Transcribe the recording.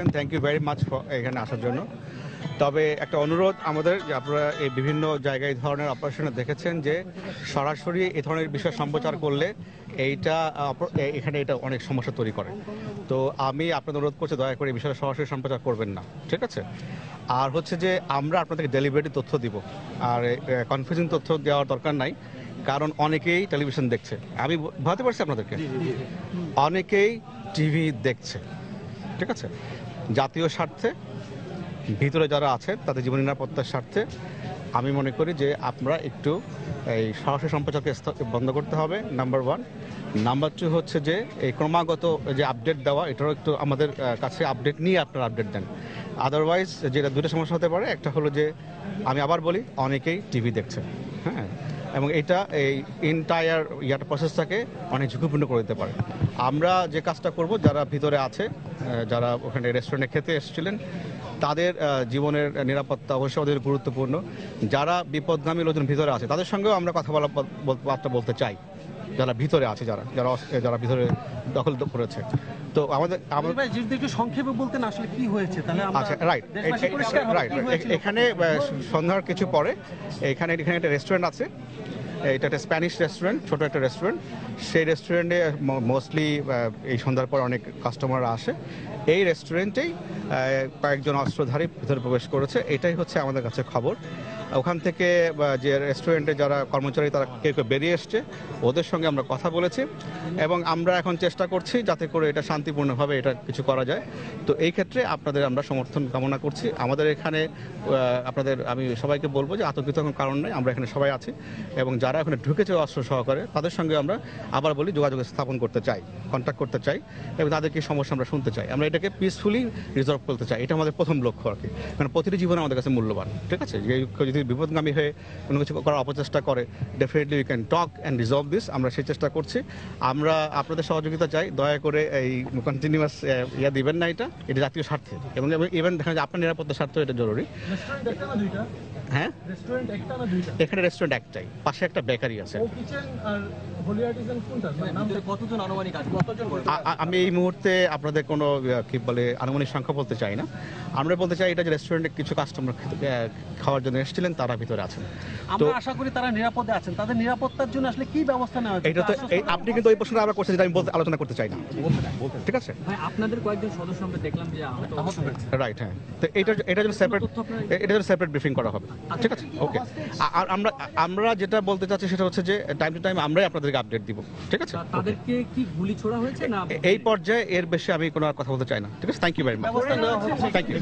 Invitation, thank you very much for এখানে আসার জন্য। তবে একটা অনুরোধ আমাদের, যে আপনারা এই বিভিন্ন জায়গায় এই ধরনের অপারেশনে দেখেছেন যে সরাসরি এই ধরনের বিষয় সম্প্রচার করলে এখানে এটা অনেক সমস্যা তৈরি করে। তো আমি আপনাদের অনুরোধ করছি, দয়া করে এই বিষয়ে সরাসরি সম্প্রচার করবেন না, ঠিক আছে? আর হচ্ছে যে আমরা আপনাদেরকে ডেলিভারি তথ্য দিব, আর কনফিউজিং তথ্য দেওয়ার দরকার নাই, কারণ অনেকেই টেলিভিশন দেখছে। আমি ভাবতে পারছি আপনাদেরকে, অনেকেই টিভি দেখছে, ঠিক আছে? জাতীয় স্বার্থে ভিতরে যারা আছেন তাদের জীবন নিরাপত্তার স্বার্থে আমি মনে করি যে আপনারা একটু এই সরাসরি সম্প্রচারকে বন্ধ করতে হবে, নাম্বার 1। নাম্বার 2 হচ্ছে যে এই ক্রমাগত যে আপডেট দেওয়া, এটারও একটু আমাদের কাছে আপডেট নিয়ে আপনারা আপডেট দেন। আদারওয়াইজ যেটা দুটো সমস্যা হতে পারে, একটা হলো যে আমি আবার বলি, অনেকেই টিভি দেখছে, হ্যাঁ, এবং এটা এই এন্টায়ার প্রসেসটাকে অনেক ঝুঁকিপূর্ণ করে দিতে পারে। আমরা যে কাজটা করব, যারা ভিতরে আছে, যারা ওখানে রেস্টুরেন্টে খেতে এসেছিলেন, তাদের জীবনের নিরাপত্তা অবশ্যই আমাদের গুরুত্বপূর্ণ। যারা বিপদগামী লোকজন ভিতরে আছে, তাদের সঙ্গেও আমরা কথাবার্তা বলতে চাই, যারা ভিতরে আছে, যারা ভিতরে দখল করেছে। তো আমাদের একটু সংক্ষেপে বলতেন আসলে কি হয়েছে, তাহলে আচ্ছা, রাইট। এখানে সন্ধ্যার কিছু পরে এখানে একটা রেস্টুরেন্ট আছে, এটা একটা স্প্যানিশ রেস্টুরেন্ট, ছোট একটা রেস্টুরেন্ট। সেই রেস্টুরেন্টে মোস্টলি এই সন্ধ্যার পর অনেক কাস্টমাররা আসে। এই রেস্টুরেন্টেই কয়েকজন অস্ত্রধারী ভিতরে প্রবেশ করেছে, এটাই হচ্ছে আমাদের কাছে খবর। ওখান থেকে যে রেস্টুরেন্টে যারা কর্মচারী, তারা কেউ কেউ বেরিয়ে এসছে, ওদের সঙ্গে আমরা কথা বলেছি, এবং আমরা এখন চেষ্টা করছি যাতে করে এটা শান্তিপূর্ণভাবে এটা কিছু করা যায়। তো এই ক্ষেত্রে আপনাদের আমরা সমর্থন কামনা করছি। আমাদের এখানে আমি সবাইকে বলবো যে আতঙ্কিত কোনো কারণ নেই, আমরা এখানে সবাই আছি, এবং যারা এখানে ঢুকেছে অস্ত্র সহকারে, তাদের সঙ্গে আমরা আবার বলি যোগাযোগ স্থাপন করতে চাই, কন্ট্যাক্ট করতে চাই, এবং তাদেরকে সমস্যা আমরা শুনতে চাই। আমরা এটাকে পিসফুলি রিজলভ করতে চাই, এটা আমাদের প্রথম লক্ষ্য আর কি। কারণ প্রতিটি জীবন আমাদের কাছে মূল্যবান, ঠিক আছে? যদি বিপদগামী হয়ে কোনো কিছু করার অপচেষ্টা করে, definitely we can talk and resolve this. আমরা সেই চেষ্টা করছি। আমরা আপনাদের সহযোগিতা চাই, দয়া করে এই কন্টিনিউয়াস দিবেন না, এটা জাতীয় স্বার্থে, এবং ইভেন দেখা যায় আপনার নিরাপত্তার স্বার্থে এটা জরুরি। হ্যাঁ, এখানে রেস্টুরেন্ট একটাই, পাশে একটা বেকারি আছে। আমি এই মুহূর্তে আপনাদের কোনো কি বলে আনুমানিক সংখ্যা বলতে চাই না। আমরা বলতে চাই এটা যে রেস্টুরেন্টে কিছু কাস্টমার খাওয়ার জন্য এসেছিলেন, তারা ভিতরে আছেন। তো আশা করি তারা নিরাপদে আছেন। তাদের নিরাপত্তার জন্য আসলে কি ব্যবস্থা নেওয়া হচ্ছে? এটা তো আপনি কিন্তু ওই প্রশ্নটা আমরা করছেন, যেটা আমি আলোচনা করতে চাই না, ঠিক আছে? ভাই, আপনাদের কয়েকজন সদস্য আমরা দেখলাম যে রাইট, হ্যাঁ। তো এটা জন্য সেপারেট ব্রিফিং করা হবে, ঠিক আছে? ওকে। আর আমরা যেটা বলতে চাচ্ছি সেটা হচ্ছে যে টাইম টু টাইম আমরাই আপনাদেরকে আপডেট দিব, ঠিক আছে? তাদেরকে কি গুলি ছোড়া হয়েছে না? এই পর্যায়ে এর বেশি আমি কোনো আর কথা বলতে চাই না, ঠিক আছে? Thank you very much. Thank you.